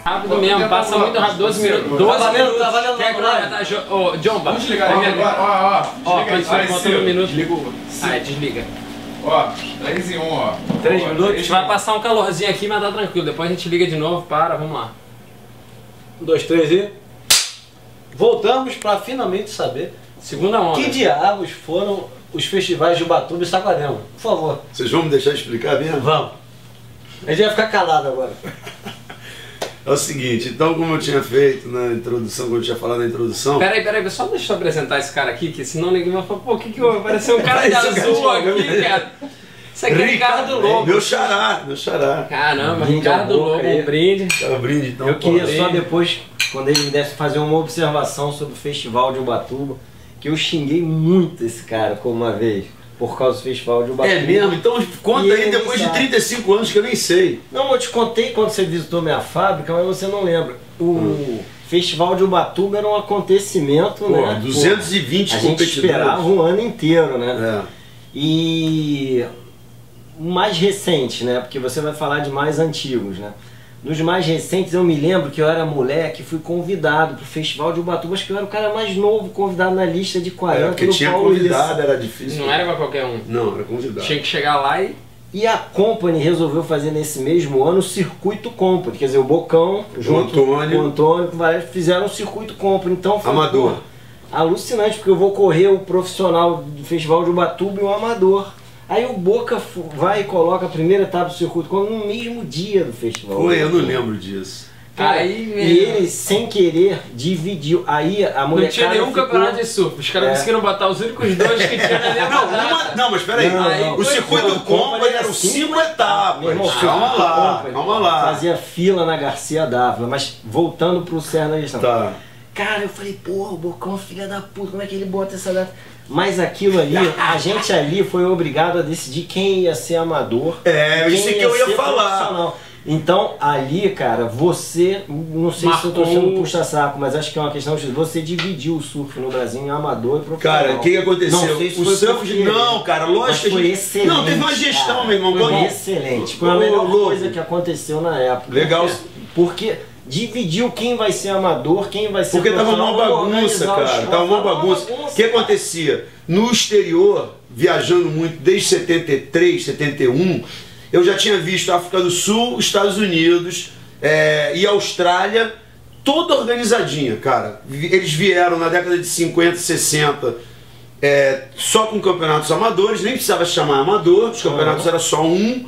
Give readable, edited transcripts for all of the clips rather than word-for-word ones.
Rápido mesmo, passa muito rápido, 12 minutos. 12 minutos. Tá valendo. Quer comentar? Ô, John, Vamos desligar agora, ó, quando estiver faltando um minuto. Desliga o... Desliga. Ó, 3 e 1, ó. 3 minutos. A gente vai passar um calorzinho aqui, mas tá tranquilo. Depois a gente liga de novo, vamos lá. 1, 2, 3 e... Voltamos para finalmente saber Segunda onda. que diabos foram os festivais de Ubatuba e Saquarema. Por favor. Vocês vão me deixar explicar mesmo? Vamos. A gente vai ficar calado agora. É o seguinte, então como eu tinha feito na introdução, como eu tinha falado na introdução... Peraí, só deixa eu apresentar esse cara aqui, que senão ninguém vai falar, pô, o que que houve? Apareceu um cara de azul aqui, cara. Isso aqui é Ricardo Lobo. Meu xará. Caramba, Ricardo Lobo, um brinde. É um brinde, então. Eu queria só depois, quando ele me desse, fazer uma observação sobre o festival de Ubatuba, que eu xinguei muito esse cara como uma vez, por causa do festival de Ubatuba. É mesmo? Então conta aí depois de 35 anos que eu nem sei. Não, eu te contei quando você visitou minha fábrica, mas você não lembra. O Festival de Ubatuba era um acontecimento, né? 220 a gente esperava um ano inteiro, né? É. E o mais recente, né? Porque você vai falar de mais antigos, né? Nos mais recentes eu me lembro que eu era moleque e fui convidado pro Festival de Ubatuba. Acho que eu era o cara mais novo convidado na lista de 40 porque tinha Paulo convidado, era difícil. Não era pra qualquer um. Não, era convidado. Tinha que chegar lá e... E a Company resolveu fazer nesse mesmo ano o Circuito Company, quer dizer, o Bocão, junto com o Antônio, fizeram o Circuito Company. Então foi amador. Alucinante, porque eu vou correr o profissional do Festival de Ubatuba e o amador. Aí o Boca vai e coloca a primeira etapa do Circuito Company no mesmo dia do festival. Foi, eu não lembro disso. Cara, aí mesmo. E ele, sem querer, dividiu. Aí a molecada não tinha nenhum campeonato de surf. Os caras conseguiram botar os únicos dois que tinha na minha Não, mas peraí. O Circuito Company eram 5 etapas. Calma lá. Fazia fila na Garcia Dávila, mas voltando pro Serra da Gestão. Tá. Cara, eu falei, porra, o Bocão, filha da puta, como é que ele bota essa data? Mas aquilo ali, a gente ali foi obrigado a decidir quem ia ser amador. É, isso que eu ia falar. Então, ali, cara, você, não sei se eu tô sendo puxa-saco, mas acho que é uma questão de você dividiu o surf no Brasil em amador e profissional. Cara, o que aconteceu? Não sei se o surf não, cara, lógico que foi excelente. Não, teve uma gestão, cara, meu irmão. Foi excelente. Foi a melhor coisa que aconteceu na época. Legal. Porque dividiu quem vai ser amador, quem vai ser porque tava uma bagunça, cara. Tava uma bagunça. O que acontecia? No exterior, viajando muito desde 73, 71, eu já tinha visto a África do Sul, Estados Unidos e Austrália, toda organizadinha, cara. Eles vieram na década de 50, 60, só com campeonatos amadores, nem precisava chamar amador, os campeonatos era só um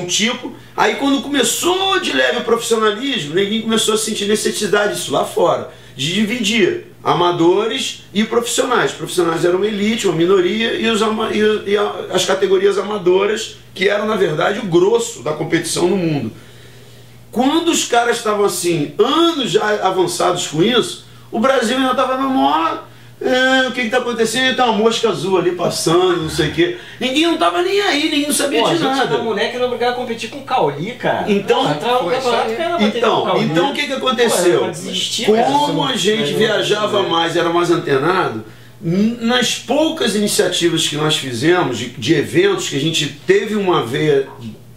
tipo. Aí quando começou de leve o profissionalismo, ninguém começou a sentir necessidade disso lá fora, de dividir amadores e profissionais. Profissionais eram uma elite, uma minoria, e as categorias amadoras, que eram na verdade o grosso da competição no mundo. Quando os caras estavam assim, anos já avançados com isso, o Brasil ainda estava na maior... o que está acontecendo? Tem uma mosca azul ali passando, não sei o quê. Ninguém não estava nem aí, ninguém não sabia de nada. O moleque era obrigado a competir com o Cauli, cara. Então, o que aconteceu? Como a gente viajava mais, era mais antenado, nas poucas iniciativas que nós fizemos, de eventos, que a gente teve uma veia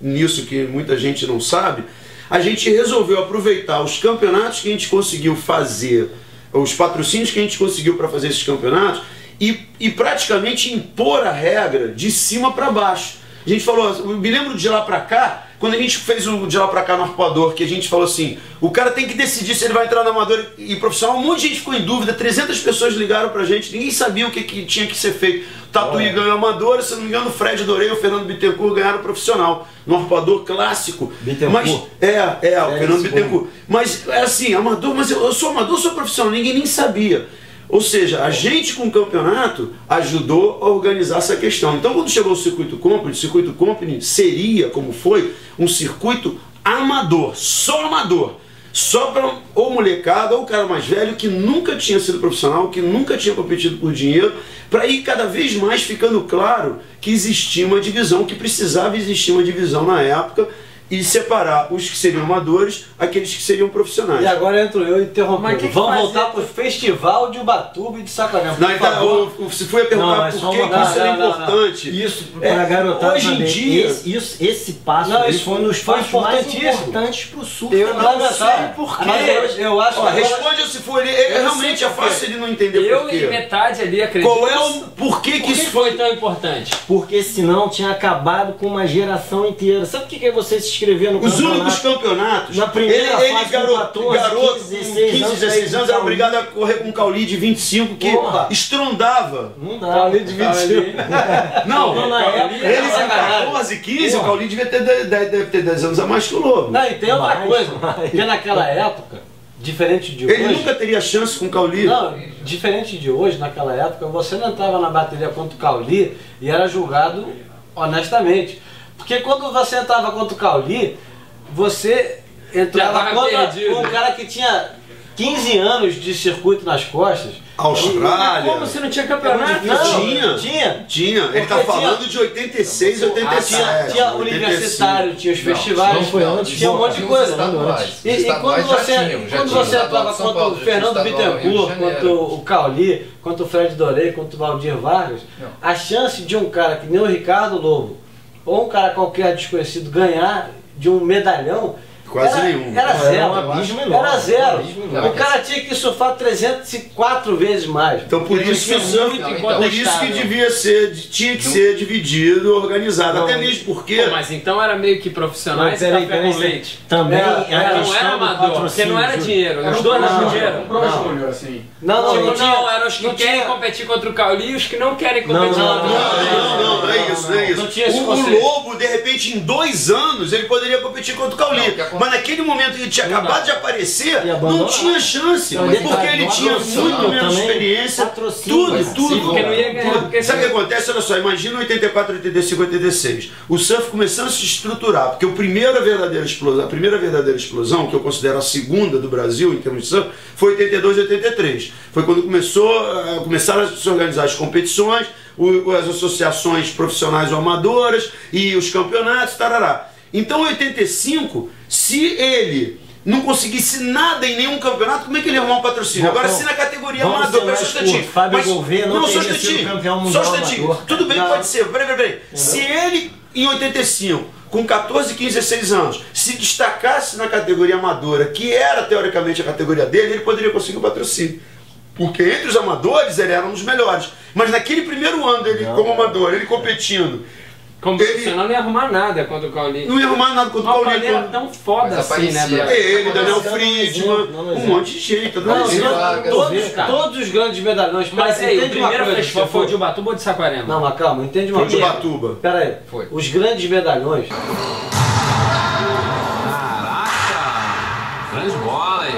nisso que muita gente não sabe, a gente resolveu aproveitar os campeonatos que a gente conseguiu fazer, os patrocínios que a gente conseguiu para fazer esses campeonatos e praticamente impor a regra de cima para baixo. A gente falou, eu me lembro de lá para cá, quando a gente fez o de lá para cá no arpoador, que a gente falou assim, o cara tem que decidir se ele vai entrar no amador e profissional. Um monte de gente ficou em dúvida, 300 pessoas ligaram pra gente, ninguém sabia o que tinha que ser feito. Tatuí ganhou amador, se não me engano o Fred Dorei e o Fernando Bittencourt ganharam profissional, no arpoador clássico. Bittencourt? Mas, o Fernando Bittencourt. Mas é assim, amador, mas eu sou amador, sou profissional, ninguém nem sabia. Ou seja, a gente com o campeonato ajudou a organizar essa questão. Então quando chegou o Circuito Company seria, como foi, um circuito amador, só para ou molecada ou cara mais velho que nunca tinha sido profissional, que nunca tinha competido por dinheiro, para ir cada vez mais ficando claro que existia uma divisão, que precisava existir uma divisão na época, e separar os que seriam amadores, aqueles que seriam profissionais. E agora entro eu interrompendo. Que Vamos fazia? voltar pro Festival de Ubatuba e de Saquarema. Não, então, você foi a perguntar por que isso era importante. Isso pra garotada hoje em também. dia... Esse passo Não, aí isso foi um dos passos mais importantíssimo. importantes pro Sul. Eu também. não sei por quê. Mas eu acho Ó, que agora- responde se for ele. Realmente é fácil ele não entender Eu por e quê. metade ali acredito. Qual é o porquê Por que isso foi tão importante? Porque senão tinha acabado com uma geração inteira. Sabe o que é você se inscrever no Os campeonato? únicos campeonatos, Na primeira ele fase, garoto, com 14, garoto 16 com 15, 16 anos, era obrigado a correr com um Cauli de 25 que Porra. estrondava. Não dá. Cauli de 25. Não, na época, ele com sacanagem. 14, 15, o Cauli deve ter 10 anos a mais que o Lobo. Não, e tem outra Mais, coisa. mais. Porque naquela época, diferente de Ele hoje... nunca teria chance com o Cauli. Não, diferente de hoje, naquela época, você não entrava na bateria contra o Cauli e era julgado honestamente. Porque quando você entrava contra o Cauli, você entrava tava contra perdido. um cara que tinha 15 anos de circuito nas costas. Austrália. Como se não tinha campeonato? Não, Tinha. tinha. Ele tá Porque falando de 86, 87. Tinha universitário, tinha os festivais, não foi antes, tinha um monte de coisa. estaduais. E quando você entrava contra o Fernando Bittencourt, contra o Cauli, contra o Fred Doré, contra o Valdir Vargas, a chance de um cara que nem o Ricardo Lobo, ou um cara qualquer desconhecido ganhar de um medalhão, Quase nenhum. Era Era zero. um abismo enorme. Era zero. Um abismo enorme. O cara tinha que surfar 304 vezes mais. Então por isso que o surf, então, por isso que devia ser, tinha que ser dividido, organizado. Até mesmo porque Pô, mas então era meio que profissionais Não, e peraí, café peraí, com leite. Também Era- a Não questão era do amador, porque patrocínio, não era Júlio. dinheiro. Era Os um dois não pro tinham Júlio, dinheiro. um pro Júlio, assim. Não, Tipo, não tinha. não, eram os que não querem tinha- competir contra o Cauli e os que não querem competir Não, contra o Cauli. não é isso, não é isso. Não tinha esse O conceito. Lobo, de repente, em 2 anos, ele poderia competir contra o Cauli. Não, o que acontece- Mas naquele momento que ele tinha acabado de aparecer, E abandonar. não tinha chance. Não, Porque detalhe, ele não tinha patrocínio muito menos também, experiência. patrocínio, Tudo, mas tudo. porque não ia ganhar, porque Sabe o que acontece? Olha só, imagina 84, 85, 86. O surf começando a se estruturar, porque a primeira verdadeira explosão, que eu considero a segunda do Brasil em termos de surf, foi 82 e 83. Foi quando começaram a se organizar as competições, as associações profissionais ou amadoras e os campeonatos, tarará. Então, em 85, se ele não conseguisse nada em nenhum campeonato, como é que ele ia arrumar um patrocínio? Agora, se na categoria Vamos amador, ser pera só um mais instantinho. curto. Fábio Gouveia não só um teria sido instantinho. campeão Só um mundial instantinho. amador. Tudo bem, Não. pode ser. Peraí. Se ele, em 85, com 14, 15, 16 anos, se destacasse na categoria amadora, que era teoricamente a categoria dele, ele poderia conseguir o patrocínio. Porque entre os amadores ele era um dos melhores. Mas naquele primeiro ano dele como amador, ele competindo, Como profissional não ia arrumar nada contra o Cauli. não ia arrumar nada contra O o Cauli Cauli. era tão foda Mas assim, né, aparecia. brother? Ele, Daniel Não, Friedman, não, um monte de gente. Não, Sim, Vargas. todos os grandes medalhões. Mas Peraí, aí, o entende uma primeiro coisa, festival você foi o for- de Ubatuba ou de Saquarema? Não, mas calma, entende uma Foi de coisa. Ubatuba. Pera aí, Foi. os grandes medalhões, Grande bola aí.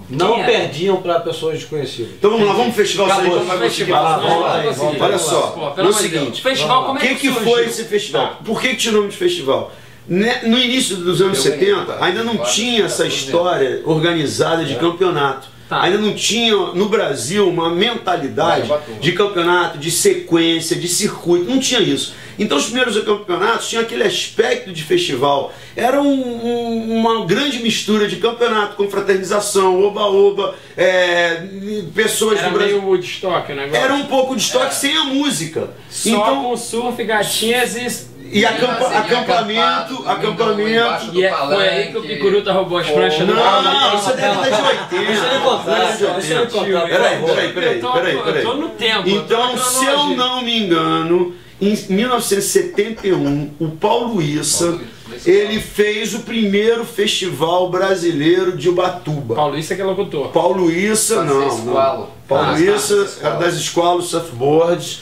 não Quem é? perdiam para pessoas desconhecidas. Então vamos lá, vamos pro festival, Acabou, senão a gente não vai conseguir Festival, falar. não, vamos lá, não vai conseguir. Olha só, Pô, pelo é o amor de Deus. seguinte, Festival, como é Quem que surgiu? foi esse festival? Por que tinha o nome de festival? No início dos anos 70, ainda não tinha essa história organizada de campeonato. Tá. Ainda não tinha no Brasil uma mentalidade de campeonato, de sequência, de circuito. Não tinha isso. Então os primeiros campeonatos tinham aquele aspecto de festival. Era uma grande mistura de campeonato, confraternização, oba-oba, pessoas Era do Brasil. meio Woodstock o negócio. Era um pouco de estoque sem a música. Só Então, com surf, gatinhas e acampamento. e foi aí que o Picuruta roubou as pranchas do carro. Não, isso é década de 80. Deixa ele contar, deixa ele contar. Eu tô no tempo. Então, se eu não me engano, em 1971, o Paulo Issa, ele fez o primeiro festival brasileiro de Ubatuba. Paulo Issa que é locutor. Paulo Issa, não. Paulo Issa era das escolas surfboards,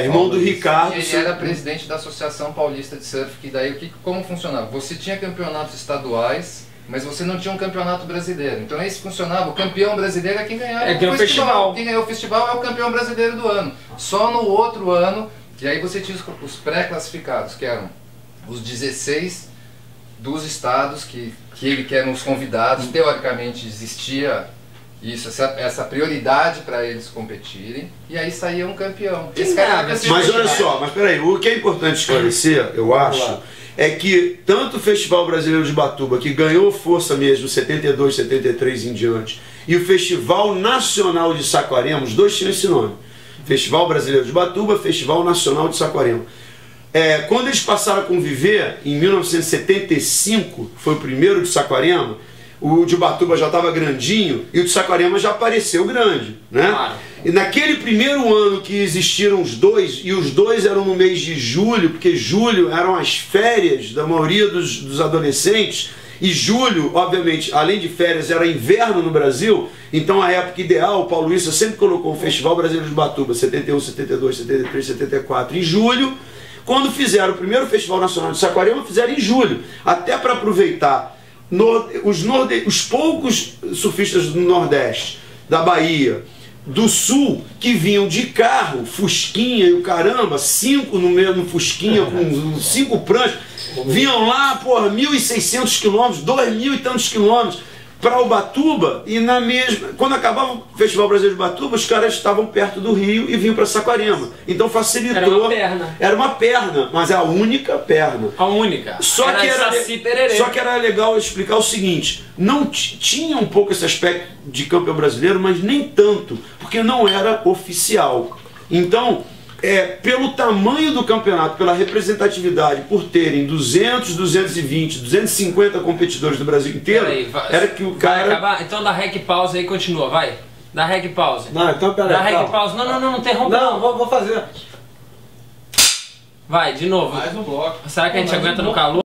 irmão do Ricardo. Ele era presidente da Associação Paulista de Surf, que daí como funcionava? Você tinha campeonatos estaduais, mas você não tinha um campeonato brasileiro. Então esse funcionava, o campeão brasileiro é quem ganhava É que é o festival. Quem ganhou o festival é o campeão brasileiro do ano. Só no outro ano, e aí você tinha os pré-classificados, que eram os 16 dos estados, que eram os convidados. Teoricamente existia isso, essa prioridade para eles competirem, e aí saía um campeão. Esse cara era campeão. Mas olha só, mas peraí, o que é importante esclarecer, eu acho, é que tanto o Festival Brasileiro de Ubatuba, que ganhou força mesmo 72, 73 em diante, e o Festival Nacional de Saquarema, os dois tinham esse nome. Festival Brasileiro de Ubatuba, Festival Nacional de Saquarema. Quando eles passaram a conviver, em 1975, foi o primeiro de Saquarema, o de Ubatuba já estava grandinho e o de Saquarema já apareceu grande, né? Claro. E naquele primeiro ano que existiram os dois, e os dois eram no mês de julho, porque julho eram as férias da maioria dos adolescentes, e julho, obviamente, além de férias, era inverno no Brasil, então a época ideal, o Paulo Issa sempre colocou o Festival Brasileiro de Ubatuba, 71, 72, 73, 74, em julho. Quando fizeram o primeiro Festival Nacional de Saquarema, fizeram em julho, até para aproveitar os poucos surfistas do Nordeste, da Bahia, do Sul, que vinham de carro, Fusquinha e o caramba, 5 no mesmo Fusquinha, com 5 pranchas, vinham lá, porra, 1.600 quilômetros, 2.000 e tantos quilômetros, para Ubatuba, e quando acabava o Festival Brasileiro de Ubatuba, os caras estavam perto do Rio e vinham para Saquarema. Então facilitou. Era uma perna. Era uma perna, mas é a única perna. A única. Só que era legal explicar o seguinte: não tinha um pouco esse aspecto de campeão brasileiro, mas nem tanto, porque não era oficial. Então, pelo tamanho do campeonato, pela representatividade, por terem 200, 220, 250 competidores do Brasil inteiro, era que o cara... Vai acabar? Então dá rec pause aí e continua, vai. Dá rec pause. Não, então peraí. Dá rec pause. Não interrompa. Não, vou fazer. Vai, de novo. Mais um bloco. Será que a gente aguenta no calor?